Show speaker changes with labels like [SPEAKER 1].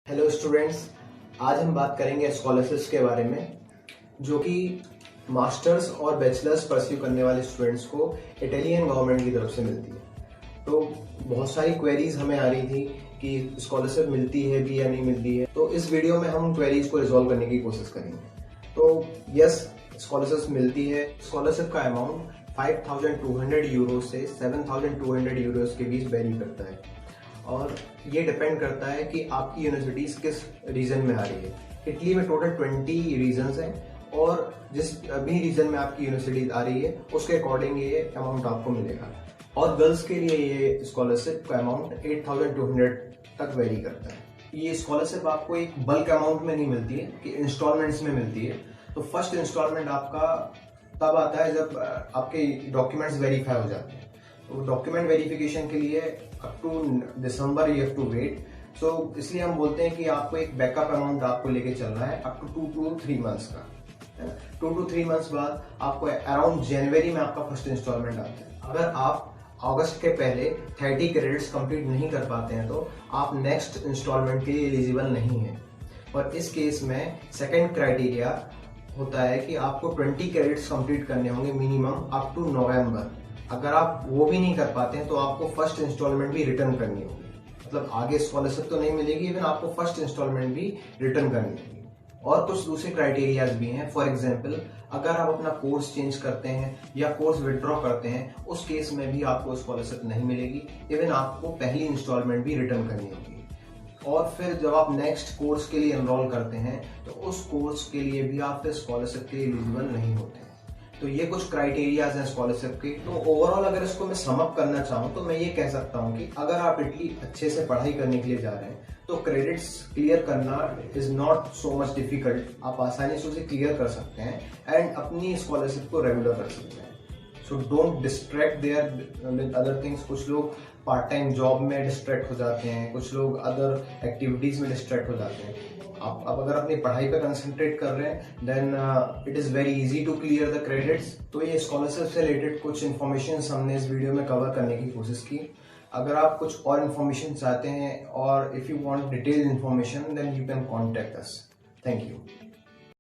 [SPEAKER 1] Hello students, आज हम बात करेंगे स्कॉलरशिप्स के बारे में जो कि मास्टर्स और बैचलर्स परस्यू करने वाले स्टूडेंट्स को इटालियन गवर्नमेंट की तरफ से मिलती है। तो बहुत सारी क्वेरीज हमें आ रही थी कि स्कॉलरशिप मिलती है भी या नहीं मिलती है, तो इस वीडियो में हम उन क्वेरीज को रिजॉल्व करने की कोशिश करेंगे। तो यस, स्कॉलरशिप मिलती है। स्कॉलरशिप का अमाउंट 5,200 यूरो से 7,200 यूरोस के बीच वेरी करता है और ये डिपेंड करता है कि आपकी यूनिवर्सिटीज किस रीजन में आ रही है। इटली में टोटल 20 रीजन्स हैं और जिस भी रीजन में आपकी यूनिवर्सिटी आ रही है उसके अकॉर्डिंग ये अमाउंट आपको मिलेगा। और गर्ल्स के लिए ये स्कॉलरशिप का अमाउंट 8,200 तक वेरी करता है। ये स्कॉलरशिप आपको एक बल्क अमाउंट में नहीं मिलती है कि इंस्टॉलमेंट्स में मिलती है। तो फर्स्ट इंस्टॉलमेंट आपका तब आता है जब आपके डॉक्यूमेंट्स वेरीफाई हो जाते हैं। तो डॉक्यूमेंट वेरिफिकेशन के लिए up to December you have to wait. So इसलिए हम बोलते हैं कि आपको एक बैकअप अमाउंट आपको लेके चलना है अप टू 2 to 3 मंथ्स का। 2 to 3 मंथ्स बाद आपको अराउंड जनवरी में आपका फर्स्ट इंस्टॉलमेंट आता है। अगर आप अगस्त के पहले 30 क्रेडिट्स कंप्लीट नहीं कर पाते हैं तो आप नेक्स्ट इंस्टॉलमेंट के लिए एलिजिबल नहीं है। और इस केस में सेकेंड क्राइटेरिया होता है कि आपको 20 क्रेडिट्स कंप्लीट करने होंगे मिनिमम अप टू नवंबर। अगर आप वो भी नहीं कर पाते हैं तो आपको फर्स्ट इंस्टॉलमेंट भी रिटर्न करनी होगी। मतलब आगे स्कॉलरशिप तो नहीं मिलेगी, इवन आपको फर्स्ट इंस्टॉलमेंट भी रिटर्न करनी होगी। और कुछ दूसरे क्राइटेरियाज भी हैं। फॉर एग्जांपल, अगर आप अपना कोर्स चेंज करते हैं या कोर्स विड्रॉ करते हैं, उस केस में भी आपको स्कॉलरशिप नहीं मिलेगी, इवन आपको पहली इंस्टॉलमेंट भी रिटर्न करनी होगी। और फिर जब आप नेक्स्ट कोर्स के लिए एनरोल करते हैं तो उस कोर्स के लिए भी आप फिर स्कॉलरशिप के लिए एलिजिबल नहीं होते हैं। तो ये कुछ क्राइटेरियाज हैं स्कॉलरशिप के। तो ओवरऑल अगर इसको मैं सम अप करना चाहूँ तो मैं ये कह सकता हूँ कि अगर आप इटली अच्छे से पढ़ाई करने के लिए जा रहे हैं तो क्रेडिट्स क्लियर करना is not so much difficult. आप आसानी से उसे क्लियर कर सकते हैं एंड अपनी स्कॉलरशिप को रेगुलर कर सकते हैं। So don't distract there with other things. कुछ लोग पार्ट टाइम जॉब में डिस्ट्रैक्ट हो जाते हैं, कुछ लोग अदर एक्टिविटीज में डिस्ट्रैक्ट हो जाते हैं। आप अगर अपनी पढ़ाई पर कंसंट्रेट कर रहे हैं then it is very easy to clear the credits. तो ये स्कॉलरशिप से रिलेटेड कुछ इन्फॉर्मेशन हमने इस वीडियो में कवर करने की कोशिश की। अगर आप कुछ और इन्फॉर्मेशन चाहते हैं और if you want detailed information then you can contact us. Thank you.